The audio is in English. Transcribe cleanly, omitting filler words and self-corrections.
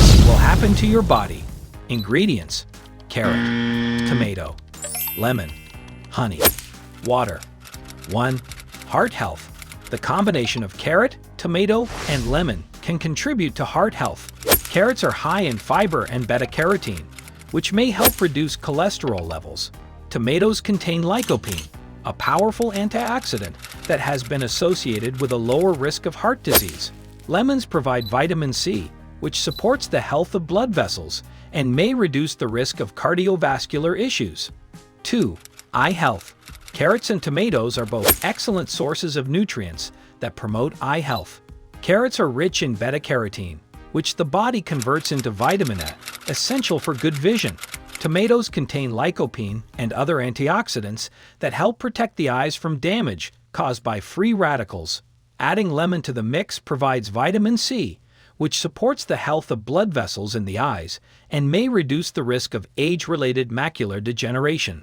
this will happen to your body. Ingredients: carrot, tomato, lemon, honey, water. 1. Heart health. The combination of carrot, tomato, and lemon can contribute to heart health. Carrots are high in fiber and beta-carotene, which may help reduce cholesterol levels. Tomatoes contain lycopene, a powerful antioxidant that has been associated with a lower risk of heart disease. Lemons provide vitamin C, which supports the health of blood vessels and may reduce the risk of cardiovascular issues. 2. Eye health. Carrots and tomatoes are both excellent sources of nutrients that promote eye health. Carrots are rich in beta-carotene, which the body converts into vitamin A, essential for good vision. Tomatoes contain lycopene and other antioxidants that help protect the eyes from damage caused by free radicals. Adding lemon to the mix provides vitamin C, which supports the health of blood vessels in the eyes and may reduce the risk of age-related macular degeneration.